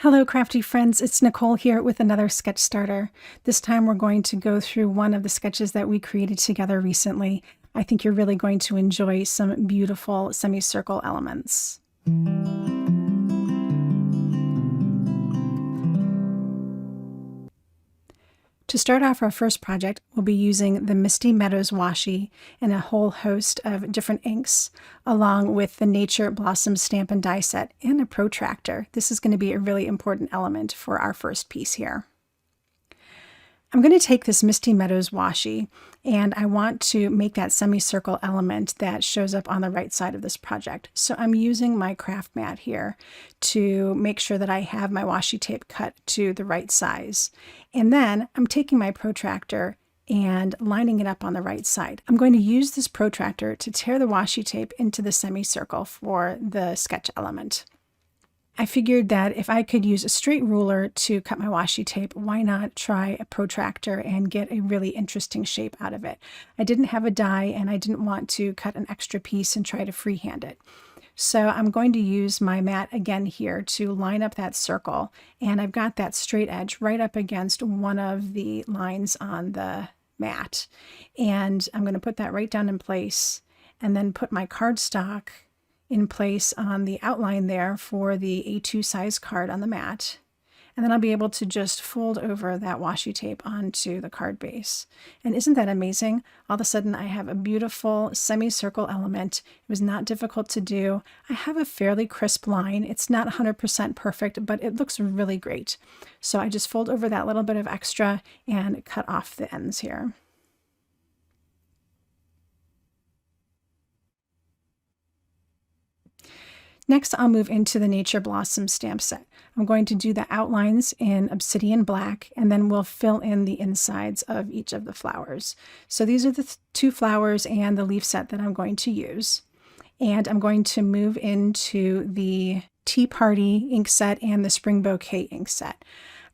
Hello crafty friends, it's Nicole here with another sketch starter. This time we're going to go through one of the sketches that we created together recently. I think you're really going to enjoy some beautiful semicircle elements. To start off our first project, we'll be using the Misty Meadows washi and a whole host of different inks, along with the Nature Blossom stamp and die set and a protractor. This is going to be a really important element for our first piece here. I'm going to take this Misty Meadows washi and I want to make that semicircle element that shows up on the right side of this project. So I'm using my craft mat here to make sure that I have my washi tape cut to the right size. And then I'm taking my protractor and lining it up on the right side. I'm going to use this protractor to tear the washi tape into the semicircle for the sketch element. I figured that if I could use a straight ruler to cut my washi tape, why not try a protractor and get a really interesting shape out of it. I didn't have a die and I didn't want to cut an extra piece and try to freehand it. So I'm going to use my mat again here to line up that circle, and I've got that straight edge right up against one of the lines on the mat. And I'm going to put that right down in place and then put my cardstock in place on the outline there for the A2 size card on the mat. And then I'll be able to just fold over that washi tape onto the card base. And isn't that amazing? All of a sudden I have a beautiful semicircle element. It was not difficult to do. I have a fairly crisp line. It's not 100% perfect, but it looks really great. So I just fold over that little bit of extra and cut off the ends here. Next, I'll move into the Nature Blossom stamp set. I'm going to do the outlines in Obsidian black, and then we'll fill in the insides of each of the flowers. So these are the two flowers and the leaf set that I'm going to use. And I'm going to move into the Tea Party ink set and the Spring Bouquet ink set.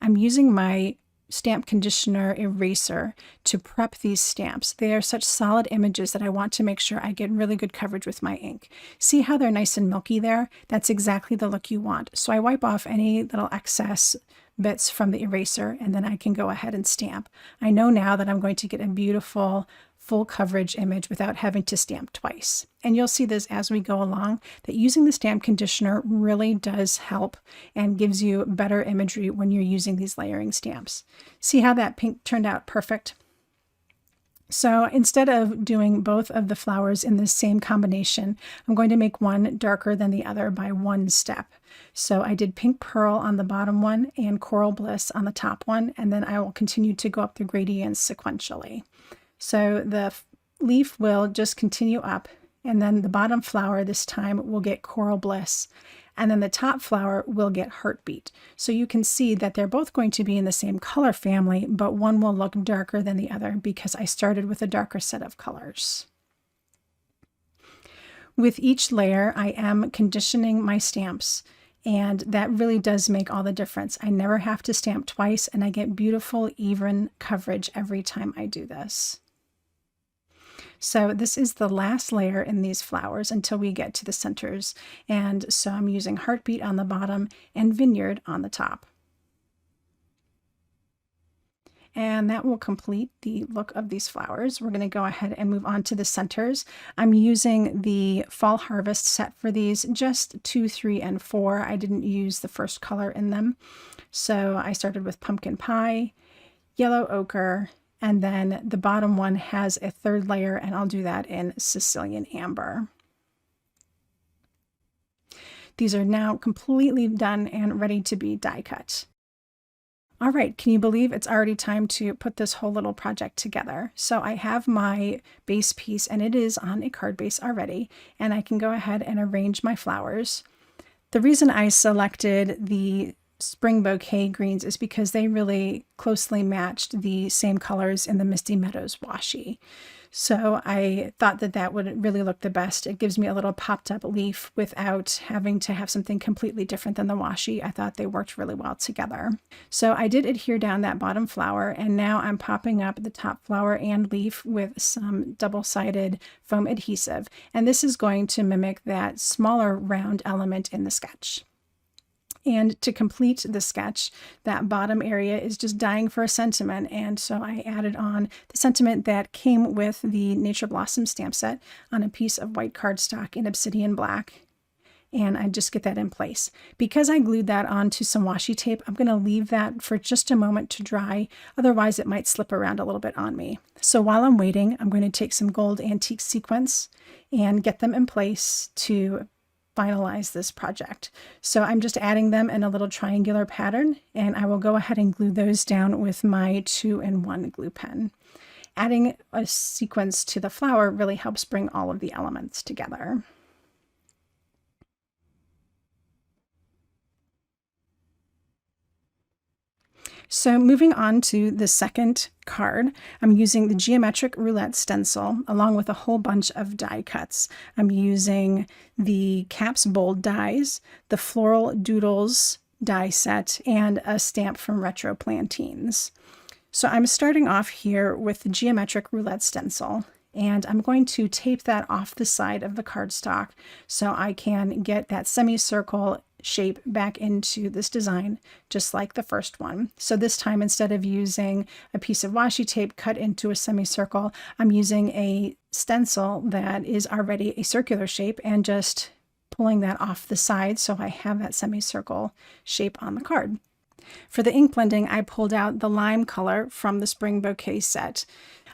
I'm using my stamp conditioner eraser to prep these stamps. They are such solid images that I want to make sure I get really good coverage with my ink. See how they're nice and milky there? That's exactly the look you want. So I wipe off any little excess bits from the eraser and then I can go ahead and stamp. I know now that I'm going to get a beautiful full coverage image without having to stamp twice. And you'll see this as we go along, that using the stamp conditioner really does help and gives you better imagery when you're using these layering stamps. See how that pink turned out perfect? So instead of doing both of the flowers in the same combination, I'm going to make one darker than the other by one step. So I did Pink Pearl on the bottom one and Coral Bliss on the top one, and then I will continue to go up the gradients sequentially. So the leaf will just continue up, and then the bottom flower this time will get Coral Bliss, and then the top flower will get Heartbeat. So you can see that they're both going to be in the same color family, but one will look darker than the other because I started with a darker set of colors. With each layer, I am conditioning my stamps, and that really does make all the difference. I never have to stamp twice, and I get beautiful, even coverage every time I do this. So this is the last layer in these flowers until we get to the centers. And so I'm using Heartbeat on the bottom and Vineyard on the top. And that will complete the look of these flowers. We're going to go ahead and move on to the centers. I'm using the Fall Harvest set for these, just 2, 3, and 4. I didn't use the first color in them. So I started with Pumpkin Pie, Yellow Ochre, and then the bottom one has a third layer, and I'll do that in Sicilian Amber. These are now completely done and ready to be die cut. All right, can you believe it's already time to put this whole little project together? So I have my base piece, and it is on a card base already, and I can go ahead and arrange my flowers. The reason I selected the Spring Bouquet greens is because they really closely matched the same colors in the Misty Meadows washi. So I thought that that would really look the best. It gives me a little popped up leaf without having to have something completely different than the washi. I thought they worked really well together. So I did adhere down that bottom flower, and now I'm popping up the top flower and leaf with some double-sided foam adhesive. And this is going to mimic that smaller round element in the sketch. And to complete the sketch, that bottom area is just dying for a sentiment. And so I added on the sentiment that came with the Nature Blossom stamp set on a piece of white cardstock in Obsidian black. And I just get that in place. Because I glued that onto some washi tape, I'm going to leave that for just a moment to dry. Otherwise, it might slip around a little bit on me. So while I'm waiting, I'm going to take some gold antique sequins and get them in place to finalize this project. So I'm just adding them in a little triangular pattern, and I will go ahead and glue those down with my 2-in-1 glue pen. Adding a sequence to the flower really helps bring all of the elements together. So moving on to the second card, I'm using the geometric roulette stencil along with a whole bunch of die cuts. I'm using the Caps Bold dies, the Floral Doodles die set, and a stamp from Retro Plantaines. So I'm starting off here with the geometric roulette stencil, and I'm going to tape that off the side of the cardstock so I can get that semicircle shape back into this design, just like the first one. So this time, instead of using a piece of washi tape cut into a semicircle, I'm using a stencil that is already a circular shape and just pulling that off the side so I have that semicircle shape on the card. For the ink blending, I pulled out the lime color from the Spring Bouquet set.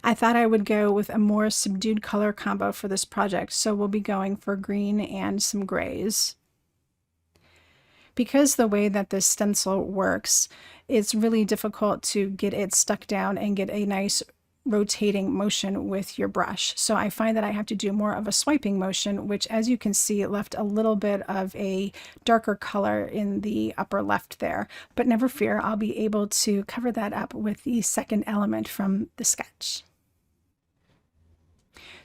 I thought I would go with a more subdued color combo for this project, so we'll be going for green and some grays. Because the way that this stencil works, it's really difficult to get it stuck down and get a nice rotating motion with your brush. So I find that I have to do more of a swiping motion, which, as you can see, left a little bit of a darker color in the upper left there. But never fear, I'll be able to cover that up with the second element from the sketch.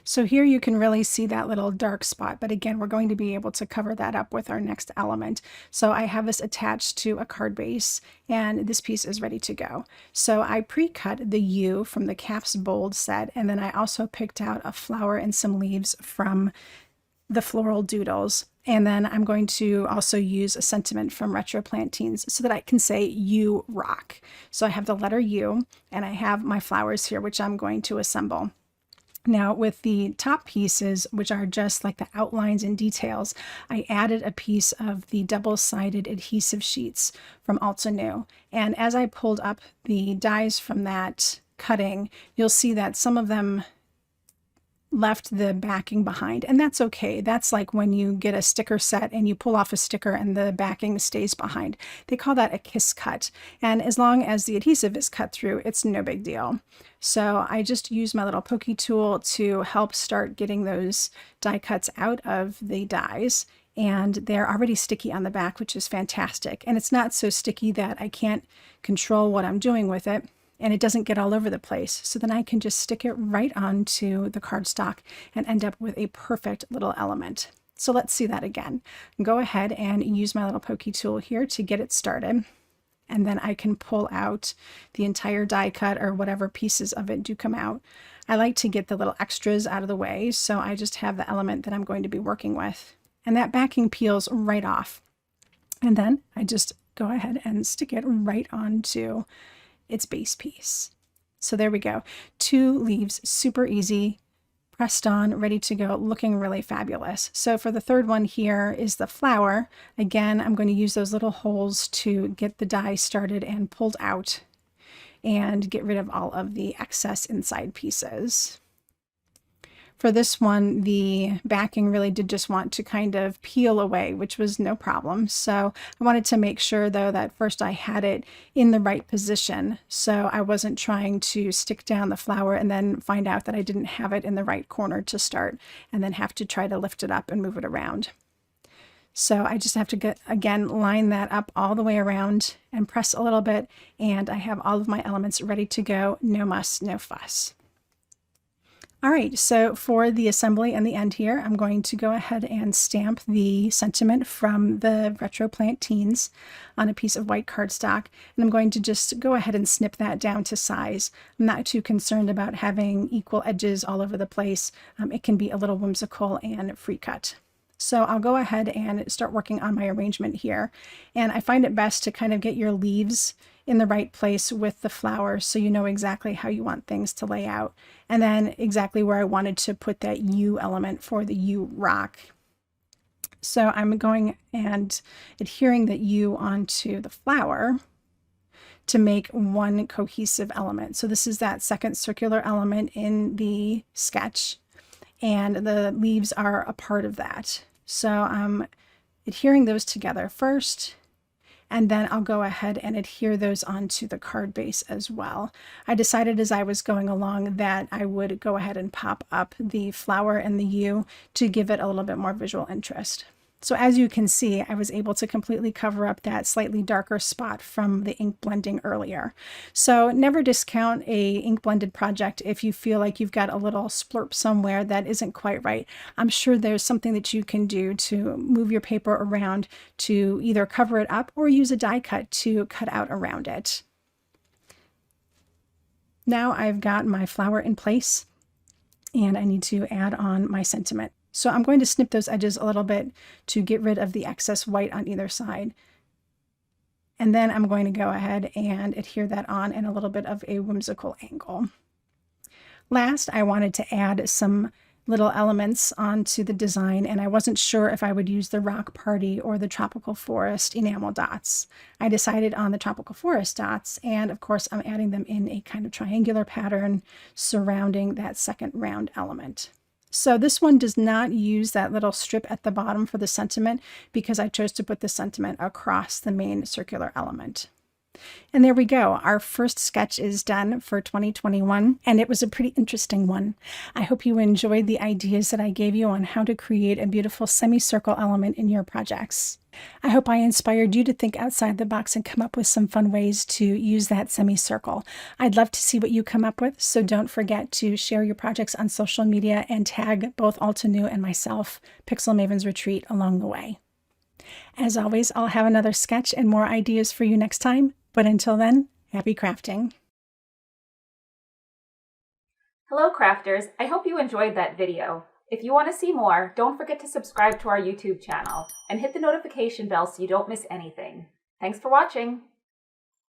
So here you can really see that little dark spot, but again, we're going to be able to cover that up with our next element. So I have this attached to a card base, and this piece is ready to go. So I pre-cut the U from the Caps Bold set, and then I also picked out a flower and some leaves from the Floral Doodles. And then I'm going to also use a sentiment from Retro Plantaines so that I can say "You rock." So I have the letter U, and I have my flowers here, which I'm going to assemble. Now with the top pieces, which are just like the outlines and details, I added a piece of the double-sided adhesive sheets from Ulta New. And as I pulled up the dies from that cutting, you'll see that some of them left the backing behind, and that's okay. That's like when you get a sticker set and you pull off a sticker and the backing stays behind. They call that a kiss cut, and as long as the adhesive is cut through, it's no big deal. So I just use my little pokey tool to help start getting those die cuts out of the dies, and they're already sticky on the back, which is fantastic. And it's not so sticky that I can't control what I'm doing with it, and it doesn't get all over the place. So then I can just stick it right onto the cardstock and end up with a perfect little element. So let's see that again. Go ahead and use my little pokey tool here to get it started. And then I can pull out the entire die cut or whatever pieces of it do come out. I like to get the little extras out of the way, so I just have the element that I'm going to be working with. And that backing peels right off. And then I just go ahead and stick it right onto its base piece. So there we go. 2 leaves, super easy, pressed on, ready to go, looking really fabulous. So for the third one here is the flower. Again, I'm going to use those little holes to get the die started and pulled out and get rid of all of the excess inside pieces. For this one, the backing really did just want to kind of peel away, which was no problem. So I wanted to make sure, though, that first I had it in the right position. So I wasn't trying to stick down the flower and then find out that I didn't have it in the right corner to start and then have to try to lift it up and move it around. So I just have to, again, line that up all the way around and press a little bit, and I have all of my elements ready to go. No muss, no fuss. All right, so for the assembly and the end here, I'm going to go ahead and stamp the sentiment from the Retro Plantaines on a piece of white cardstock, and I'm going to just go ahead and snip that down to size. I'm not too concerned about having equal edges all over the place. It can be a little whimsical and free cut. So I'll go ahead and start working on my arrangement here. And I find it best to kind of get your leaves in the right place with the flowers so you know exactly how you want things to lay out. And then exactly where I wanted to put that U element for the U rock. So I'm going and adhering the U onto the flower to make one cohesive element. So this is that second circular element in the sketch, and the leaves are a part of that. So I'm adhering those together first, and then I'll go ahead and adhere those onto the card base as well. I decided as I was going along that I would go ahead and pop up the flower and the U to give it a little bit more visual interest. So as you can see, I was able to completely cover up that slightly darker spot from the ink blending earlier. So never discount a ink blended project if you feel like you've got a little splurp somewhere that isn't quite right. I'm sure there's something that you can do to move your paper around to either cover it up or use a die cut to cut out around it. Now I've got my flower in place and I need to add on my sentiment. So I'm going to snip those edges a little bit to get rid of the excess white on either side. And then I'm going to go ahead and adhere that on in a little bit of a whimsical angle. Last, I wanted to add some little elements onto the design, and I wasn't sure if I would use the rock party or the tropical forest enamel dots. I decided on the tropical forest dots, and of course I'm adding them in a kind of triangular pattern surrounding that second round element. So this one does not use that little strip at the bottom for the sentiment because I chose to put the sentiment across the main circular element. And there we go. Our first sketch is done for 2021, and it was a pretty interesting one. I hope you enjoyed the ideas that I gave you on how to create a beautiful semicircle element in your projects. I hope I inspired you to think outside the box and come up with some fun ways to use that semicircle. I'd love to see what you come up with, so don't forget to share your projects on social media and tag both Altenew and myself, Pixel Maven's Retreat, along the way. As always, I'll have another sketch and more ideas for you next time, but until then, happy crafting! Hello crafters, I hope you enjoyed that video. If you want to see more, don't forget to subscribe to our YouTube channel and hit the notification bell so you don't miss anything. Thanks for watching!